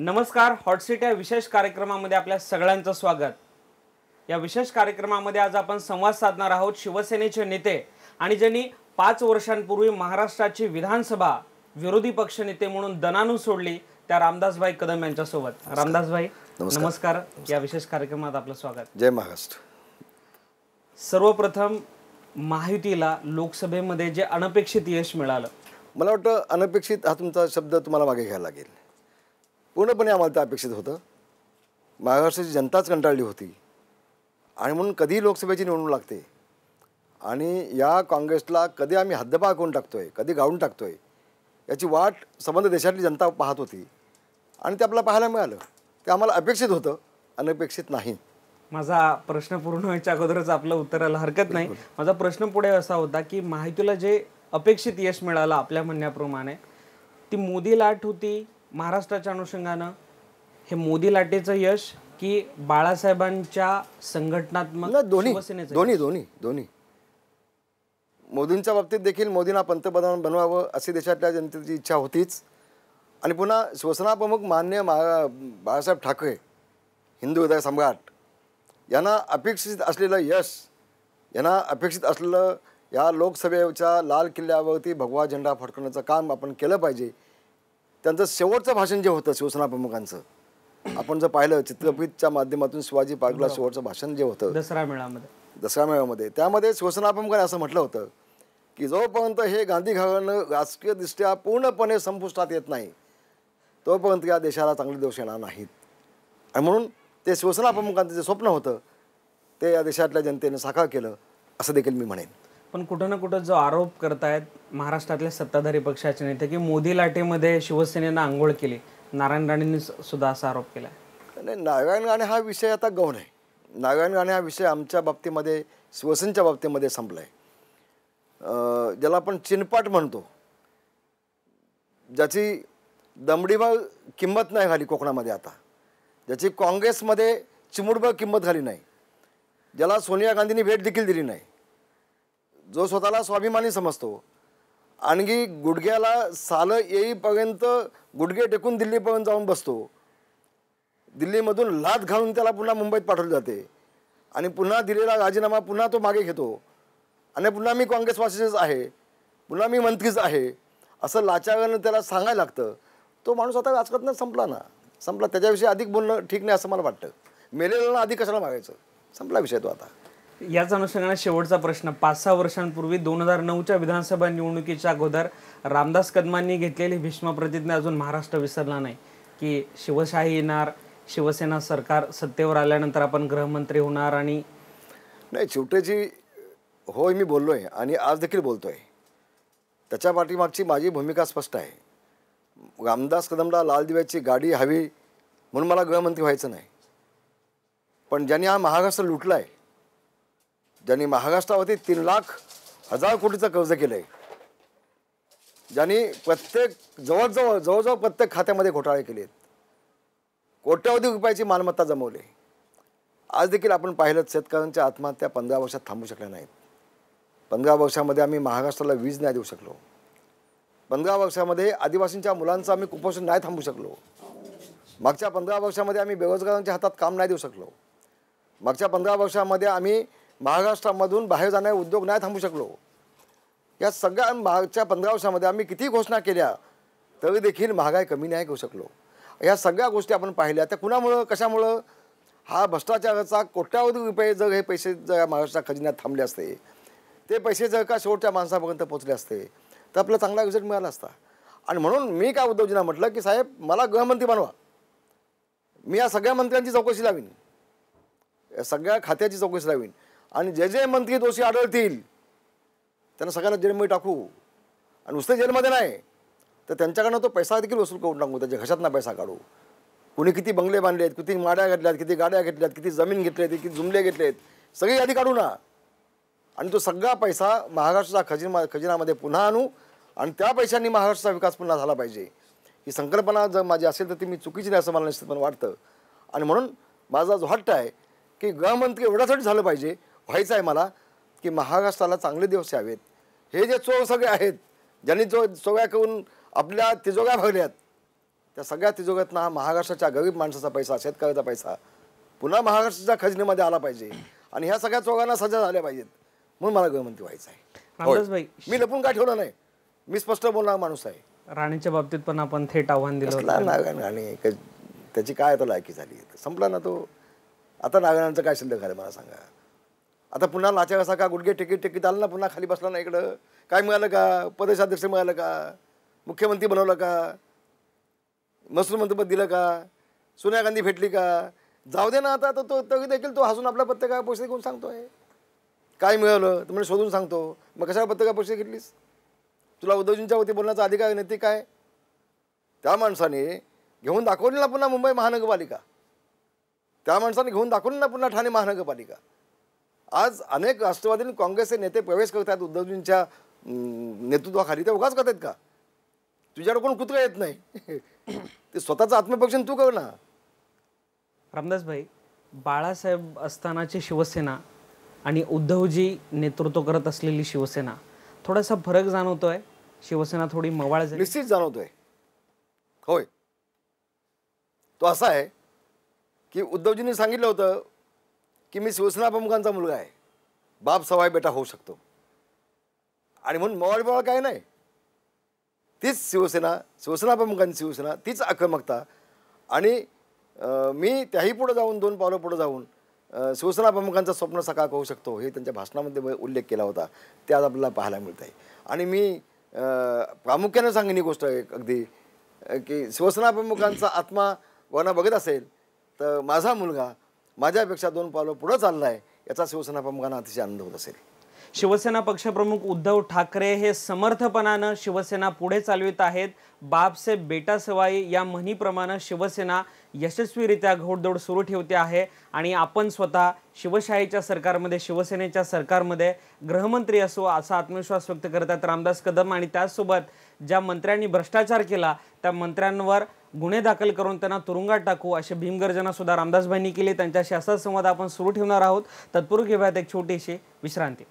नमस्कार. Hot seat या विशेष कार्यक्रमामध्ये आपल्या सगळ्यांचं स्वागत. या विशेष कार्यक्रमामध्ये आज आपण संवाद साधणार आहोत शिवसेनेचे नेते आणि ज्यांनी 5 वर्षांपूर्वी महाराष्ट्राची विधानसभा विरोधी पक्षनेते म्हणून दणानून सोडली त्या रामदासभाई कदम यांच्यासोबत. रामदासभाई नमस्कार. या विशेष कार्यक्रमात आपलं स्वागत. जय महाराष्ट्र. सर्वप्रथम महायुतीला लोकसभेमध्ये जे अनपेक्षित यश मिळालं, मला वाटतं अनपेक्षित हा तुमचा शब्द तुम्हाला मागे घ्यायला लागेल. पूर्णपणे आम्हाला ते अपेक्षित होतं. महाराष्ट्राची जनताच कंटाळली होती आणि म्हणून कधी लोकसभेची निवडणूक लागते आणि या काँग्रेसला कधी आम्ही हद्दपार करून टाकतोय, कधी गाळून टाकतोय, याची वाट संबंध देशातली जनता पाहत होती आणि ते आपल्याला पाहायला मिळालं. ते आम्हाला अपेक्षित होतं, अनपेक्षित नाही. माझा प्रश्न पूर्ण व्हायच्या अगोदरच आपलं उत्तराला हरकत नाही. माझा प्रश्न पुढे असा होता की महायुतीला जे अपेक्षित यश मिळालं आपल्या म्हणण्याप्रमाणे, ती मोदी लाट होती महाराष्ट्राच्या अनुषंगानं. हे मोदी लाटेचं यश की बाळासाहेबांच्या संघटनात्मक शिवसेनेचं? दोन्ही. मोदींच्या बाबतीत देखील मोदींना पंतप्रधान बनवावं अशी देशातल्या जनतेची इच्छा होतीच. आणि पुन्हा शिवसेना प्रमुख माननीय बाळासाहेब ठाकरे, हिंदू हृदय सम्राट, यांना अपेक्षित असलेलं यश, यांना अपेक्षित असलेलं या लोकसभेच्या लाल किल्ल्यावरती भगवा झेंडा फडकवण्याचं काम आपण केलं पाहिजे. त्यांचं शेवटचं भाषण जे होतं शिवसेना प्रमुखांचं, आपण जर पाहिलं चित्रपटच्या माध्यमातून शिवाजी पार्कला शेवटचं भाषण जे होतं दसरा मेळाव्यामध्ये, त्यामध्ये शिवसेना प्रमुखांनी असं म्हटलं होतं की जोपर्यंत हे गांधी घराणं राजकीयदृष्ट्या पूर्णपणे संपुष्टात येत नाही तोपर्यंत या देशाला चांगले दिवस येणार नाहीत. आणि म्हणून ते शिवसेना प्रमुखांचं जे स्वप्न होतं ते या देशातल्या जनतेने साकार केलं असं देखील मी म्हणेन. पण कुठं ना कुठं जो आरोप करतायत महाराष्ट्रातल्या सत्ताधारी पक्षाचे नेते की मोदी लाटेमध्ये शिवसेनेनं आंघोळ केली, नारायण राणेंनी सुद्धा असा आरोप केला. नाही, नारायण राणे हा विषय आता गौण आहे. नारायण राणे हा विषय आमच्या बाबतीमध्ये, शिवसेनेच्या बाबतीमध्ये संपला आहे. ज्याला आपण चिनपाट म्हणतो, ज्याची दमडीवर किंमत नाही घाली कोकणामध्ये आता, ज्याची काँग्रेसमध्ये चिमुडभर किंमत झाली नाही, ज्याला सोनिया गांधींनी भेट देखील दिली नाही, जो स्वतःला स्वाभिमानी समजतो, आणखी गुडघ्याला सालं येईपर्यंत गुडघे टेकून दिल्लीपर्यंत जाऊन बसतो, दिल्लीमधून लाथ घालून त्याला पुन्हा मुंबईत पाठवले जाते आणि पुन्हा दिलेला राजीनामा पुन्हा तो मागे घेतो आणि पुन्हा मी काँग्रेसवासीच आहे, पुन्हा मी मंत्रीच आहे असं लाचारानं त्याला सांगायला लागतं. तो माणूस आता राजकारणात संपला. त्याच्याविषयी अधिक बोलणं ठीक नाही असं मला वाटतं. मेलेल्यांना अधिक कशाला मागायचं, संपला विषय तो आता. याच अनुषंगाने शेवटचा प्रश्न. 5-6 वर्षांपूर्वी 2009च्या विधानसभा निवडणुकीच्या अगोदर रामदास कदमांनी घेतलेली भीष्म प्रतिज्ञा अजून महाराष्ट्र विसरला नाही की शिवशाही येणार, शिवसेना सरकार सत्तेवर आल्यानंतर आपण गृहमंत्री होणार. आणि नाही, शेवटेची होय मी बोललो आहे आणि आज देखील बोलतो आहे. त्याच्या पाठीमागची माझी भूमिका स्पष्ट आहे. रामदास कदमला लाल दिव्याची गाडी हवी म्हणून मला गृहमंत्री व्हायचं नाही. पण ज्यांनी हा महाराष्ट्र लुटला आहे, ज्यांनी महाराष्ट्रावरती 3,00,000 कोटीचं कर्ज केलं आहे, ज्यांनी जवळजवळ प्रत्येक खात्यामध्ये घोटाळे केले आहेत, कोट्यवधी रुपयाची मालमत्ता जमवली, आज देखील आपण पाहिलं शेतकऱ्यांच्या आत्महत्या 15 वर्षात थांबू शकल्या नाहीत. 15 वर्षामध्ये आम्ही महाराष्ट्राला वीज नाही देऊ शकलो. 15 वर्षामध्ये आदिवासींच्या मुलांचं आम्ही कुपोषण नाही थांबू शकलो. मागच्या 15 वर्षामध्ये आम्ही बेरोजगारांच्या हातात काम नाही देऊ शकलो. मागच्या 15 वर्षामध्ये आम्ही महाराष्ट्रामधून बाहेर जाणारे उद्योग नाही थांबू शकलो. या सगळ्या मागच्या 15 वर्षामध्ये आम्ही किती घोषणा केल्या तरी देखील महागाई कमी नाही करू शकलो. या सगळ्या गोष्टी आपण पाहिल्या. त्या कुणामुळं, कशामुळं? हा भ्रष्टाचाराचा कोट्यावधी रुपये जर हे पैसे जर महाराष्ट्र खजिन्यात थांबले असते, ते पैसे जर का शेवटच्या माणसापर्यंत पोहोचले असते तर आपल्याला चांगला रिझल्ट मिळाला असता. आणि म्हणून मी काय उद्धवजींना म्हटलं की साहेब मला गृहमंत्री बनवा, मी या सगळ्या मंत्र्यांची चौकशी लावीन, या सगळ्या खात्याची चौकशी लावीन आणि जे जे मंत्री दोषी आढळतील त्यांना सगळ्यांना जेलमध्ये टाकू. आणि नुसते जेलमध्ये नाही तर त्यांच्याकडनं तो पैसा देखील वसूल करून टाकू, त्याच्या घशातनं पैसा काढू. कुणी किती बंगले बांधले आहेत, किती माड्या घेतल्यात, किती गाड्या घेतल्यात, किती जमीन घेतली आहेत, किती जुमले घेतलेत, सगळी यादी काढू ना. आणि तो सगळा पैसा महाराष्ट्राच्या खजिनामध्ये पुन्हा आणू आणि त्या पैशांनी महाराष्ट्राचा विकास पुन्हा झाला पाहिजे. ही संकल्पना जर माझी असेल तर ती मी चुकीची नाही असं मला निश्चितपणे वाटतं. आणि म्हणून माझा जो हट्ट आहे की गृहमंत्री एवढ्यासाठी झालं पाहिजे, व्हायचं आहे मला की महाराष्ट्राला चांगले दिवस यावेत. हे जे चोर सगळे आहेत, ज्यांनी चोऱ्या करून आपल्या तिजोऱ्या भरल्यात, त्या सगळ्या तिजोऱ्यातनं हा महाराष्ट्राच्या गरीब माणसाचा पैसा, शेतकऱ्याचा पैसा पुन्हा महाराष्ट्राच्या खजिनेमध्ये आला पाहिजे आणि ह्या सगळ्या चोरांना सजा झाल्या पाहिजेत, म्हणून मला गृहमंत्री व्हायचं आहे. रामदासभाई, मी लपून काय ठेवलं नाही, मी स्पष्ट बोलणारा माणूस आहे. राणेच्या बाबतीत पण आपण थेट आव्हान दिलं होतं. नारायण राणे त्याची काय आता लायकी झाली, संपला ना तो. आता नारायणांचं काय शिल्लक झालं मला सांगा. आता पुन्हा लाचा कसा का गुडघे टेकीत आलं ना, पुन्हा खाली बसला ना, इकडं काय मिळालं का, प्रदेशाध्यक्ष मिळालं का, मुख्यमंत्री बनवलं का, महसूल मंत्रीपद दिलं का, सोनिया गांधी भेटली का, जाऊ दे ना आता. तो तरी देखील तो हसून आपला पत्रिका पैसे घेऊन सांगतोय काय मिळवलं तर म्हणजे शोधून सांगतो. मग कशाला पत्रिका पैसे घेतलीस, तुला उद्धवजींच्या वती बोलण्याचा अधिकार नैतिक काय. त्या माणसाने घेऊन दाखवली ना पुन्हा मुंबई महानगरपालिका, त्या माणसाने घेऊन दाखवली ना पुन्हा ठाणे महानगरपालिका. आज अनेक राष्ट्रवादी आणि काँग्रेसचे नेते प्रवेश करत आहेत उद्धवजींच्या नेतृत्वाखाली, ते उगाच करतात का. तुझ्याकडे कोण कुत्रा येत नाही ते स्वतःचं आत्मपरीक्षण तू कर ना. रामदासभाई, बाळासाहेब असतानाची शिवसेना आणि उद्धवजी नेतृत्व करत असलेली शिवसेना, थोडासा फरक जाणवतोय. शिवसेना थोडी मवाळ झाली. निश्चित जाणवतोय. होय, तो असा आहे की उद्धवजींनी सांगितलं होतं की मी शिवसेना प्रमुखांचा मुलगा आहे, बाप सवाय बेटा होऊ शकतो, आणि म्हणून मवाळ बिवाळ काय नाही. तीच शिवसेना प्रमुखांची शिवसेना, तीच आक्रमकता. आणि मी त्याही पुढे जाऊन 2 पावलं पुढे जाऊन शिवसेना प्रमुखांचं स्वप्न साकार होऊ शकतो हे त्यांच्या भाषणामध्ये उल्लेख केला होता, ते आज आपल्याला पाहायला मिळत आहे. आणि मी प्रामुख्याने सांगेन ही गोष्ट आहे अगदी की शिवसेना प्रमुखांचा आत्मा कोणा बघत असेल तर माझा मुलगा माझ्यापेक्षा 2 पावलं पुढं चालला आहे याचा शिवसेना प्रमुखांना अतिशय आनंद होत असेल. शिवसेना पक्षप्रमुख उद्धव ठाकरे हे समर्थपणानं शिवसेना पुढे चालवित आहेत. बाप से बेटा सवाई या म्हणीप्रमाणे शिवसेना यशस्वीरित्या घोडदौड सुरू ठेवते आहे. आणि आपण स्वतः शिवशाहीच्या सरकारमध्ये, शिवसेनेच्या सरकारमध्ये गृहमंत्री असो असा आत्मविश्वास व्यक्त करतात रामदास कदम. आणि त्याचसोबत ज्या मंत्र्यांनी भ्रष्टाचार केला त्या मंत्र्यांवर गुन्हे दाखल करून त्यांना तुरुंगात टाकू अशी भीमगर्जना सुद्धा रामदासभाईंनी केली. त्यांच्याशी असा संवाद आपण सुरू ठेवणार आहोत. तत्पूर्वी घेऊयात एक छोटीशी विश्रांती.